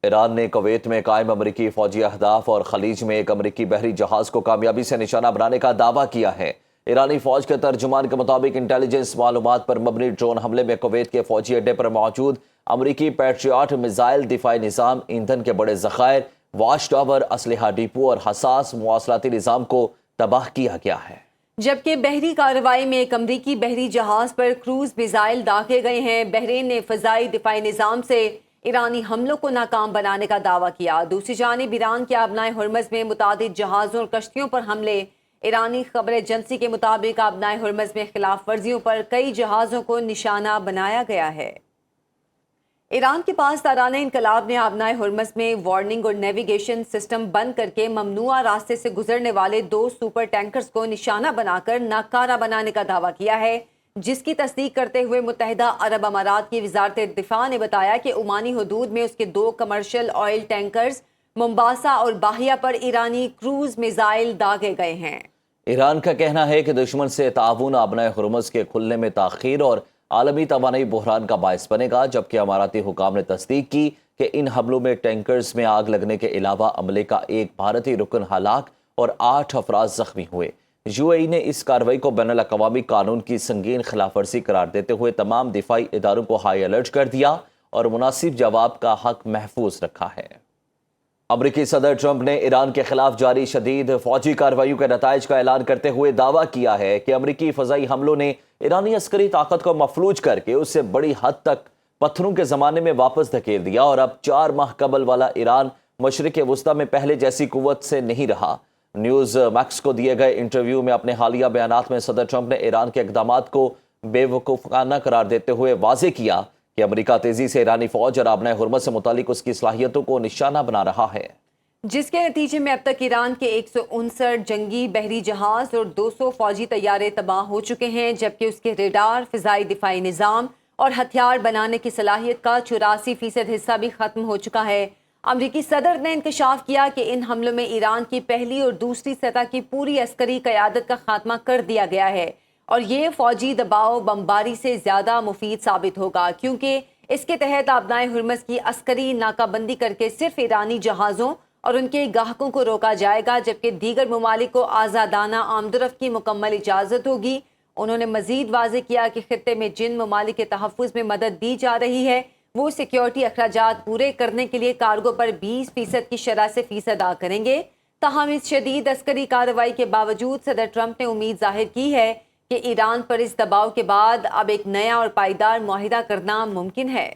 ایران نے کویت میں قائم امریکی فوجی اہداف اور خلیج میں ایک امریکی بحری جہاز کو کامیابی سے نشانہ بنانے کا دعویٰ کیا ہے۔ ایرانی فوج کے ترجمان کے مطابق انٹیلیجنس معلومات پر مبنی ڈرون حملے میں کویت کے فوجی اڈے پر موجود امریکی پیٹریاٹ میزائل دفاعی نظام، ایندھن کے بڑے ذخائر، واچ ٹاور، اسلحہ ڈیپو اور حساس مواصلاتی نظام کو تباہ کیا گیا ہے۔ جبکہ بحری کارروائی میں ایک امریکی بحری جہاز پر کروز میزائل داغے گئے ہیں۔ بحرین نے فضائی دفاعی نظام سے ایرانی حملوں کو ناکام بنانے کا دعویٰ کیا۔ دوسری جانب ایران کے آبنائے ہرمز میں متعدد جہازوں اور کشتیوں پر حملے۔ ایرانی خبر ایجنسی کے مطابق آبنائے ہرمز میں خلاف ورزیوں پر کئی جہازوں کو نشانہ بنایا گیا ہے۔ ایران کے پاس تارانہ انقلاب نے آبنائے ہرمز میں وارننگ اور نیویگیشن سسٹم بند کر کے ممنوعہ راستے سے گزرنے والے 2 سپر ٹینکرز کو نشانہ بنا کر ناکارہ بنانے کا دعویٰ کیا ہے، جس کی تصدیق کرتے ہوئے متحدہ عرب امارات کی وزارت دفاع نے بتایا کہ عمانی حدود میں اس کے 2 کمرشل آئل ٹینکرز ممباسا اور باہیا پر ایرانی کروز میزائل داغے گئے ہیں۔ ایران کا کہنا ہے کہ دشمن سے تعاون آبنائے ہرمز کے کھلنے میں تاخیر اور عالمی توانائی بحران کا باعث بنے گا، جبکہ اماراتی حکام نے تصدیق کی کہ ان حملوں میں ٹینکرز میں آگ لگنے کے علاوہ عملے کا ایک بھارتی رکن ہلاک اور 8 افراد زخمی ہوئے۔ یو اے ای نے اس کارروائی کو بین الاقوامی قانون کی سنگین خلاف ورزی قرار دیتے ہوئے تمام دفاعی اداروں کو ہائی الرٹ کر دیا اور مناسب جواب کا حق محفوظ رکھا ہے۔ امریکی صدر ٹرمپ نے ایران کے خلاف جاری شدید فوجی کارروائیوں کے نتائج کا اعلان کرتے ہوئے دعویٰ کیا ہے کہ امریکی فضائی حملوں نے ایرانی عسکری طاقت کو مفلوج کر کے اسے بڑی حد تک پتھروں کے زمانے میں واپس دھکیل دیا اور اب 4 ماہ قبل والا ایران مشرق وسطی میں پہلے جیسی قوت سے نہیں رہا۔ نیوز میکس کو دیے گئے انٹرویو میں اپنے حالیہ بیانات میں صدر ٹرمپ نے ایران کے اقدامات کو بے وقوفانہ قرار دیتے ہوئے واضح کیا کہ امریکہ تیزی سے ایرانی فوج اور آبنائے ہرمز سے متعلق اس کی صلاحیتوں کو نشانہ بنا رہا ہے، جس کے نتیجے میں اب تک ایران کے 159 جنگی بحری جہاز اور 200 فوجی طیارے تباہ ہو چکے ہیں، جبکہ اس کے ریڈار، فضائی دفاعی نظام اور ہتھیار بنانے کی صلاحیت کا 84% حصہ بھی ختم ہو چکا ہے۔ امریکی صدر نے انکشاف کیا کہ ان حملوں میں ایران کی پہلی اور دوسری سطح کی پوری عسکری قیادت کا خاتمہ کر دیا گیا ہے، اور یہ فوجی دباؤ بمباری سے زیادہ مفید ثابت ہوگا، کیونکہ اس کے تحت آبنائے ہرمز کی عسکری ناکہ بندی کر کے صرف ایرانی جہازوں اور ان کے گاہکوں کو روکا جائے گا، جبکہ دیگر ممالک کو آزادانہ آمد و رفت کی مکمل اجازت ہوگی۔ انہوں نے مزید واضح کیا کہ خطے میں جن ممالک کے تحفظ میں مدد دی جا رہی ہے وہ سیکیورٹی اخراجات پورے کرنے کے لیے کارگو پر 20% کی شرح سے فیس ادا کریں گے۔ تاہم اس شدید عسکری کارروائی کے باوجود صدر ٹرمپ نے امید ظاہر کی ہے کہ ایران پر اس دباؤ کے بعد اب ایک نیا اور پائیدار معاہدہ کرنا ممکن ہے۔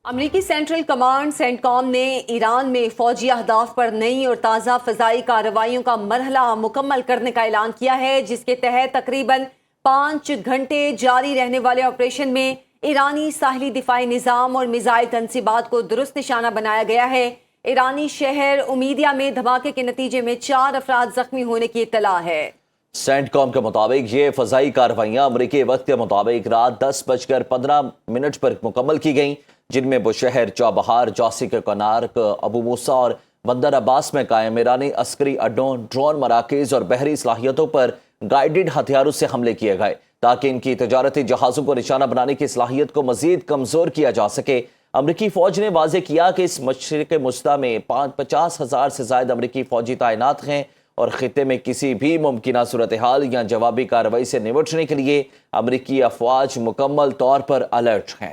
امریکی سینٹرل کمانڈ سینٹ کام نے ایران میں فوجی اہداف پر نئی اور تازہ فضائی کارروائیوں کا مرحلہ مکمل کرنے کا اعلان کیا ہے، جس کے تحت تقریباً 5 گھنٹے جاری رہنے والے آپریشن میں ایرانی ساحلی دفاعی نظام اور میزائل تنصیبات کو درست نشانہ بنایا گیا ہے۔ ایرانی شہر امیدیا میں دھماکے کے نتیجے میں 4 افراد زخمی ہونے کی اطلاع ہے۔ سینٹ کام کے مطابق یہ فضائی کارروائیاں امریکی وقت کے مطابق رات 10:15 پر مکمل کی گئیں، جن میں بشہر، چابہار، جوسی کے کنارک، ابو موسیٰ اور بندر عباس میں قائم ایرانی عسکری اڈوں، ڈرون مراکز اور بحری صلاحیتوں پر گائیڈڈ ہتھیاروں سے حملے کیے گئے تاکہ ان کی تجارتی جہازوں کو نشانہ بنانے کی صلاحیت کو مزید کمزور کیا جا سکے۔ امریکی فوج نے واضح کیا کہ اس مشرق وسطی میں 50,000 سے زائد امریکی فوجی تعینات ہیں اور خطے میں کسی بھی ممکنہ صورتحال یا جوابی کارروائی سے نمٹنے کے لیے امریکی افواج مکمل طور پر الرٹ ہیں۔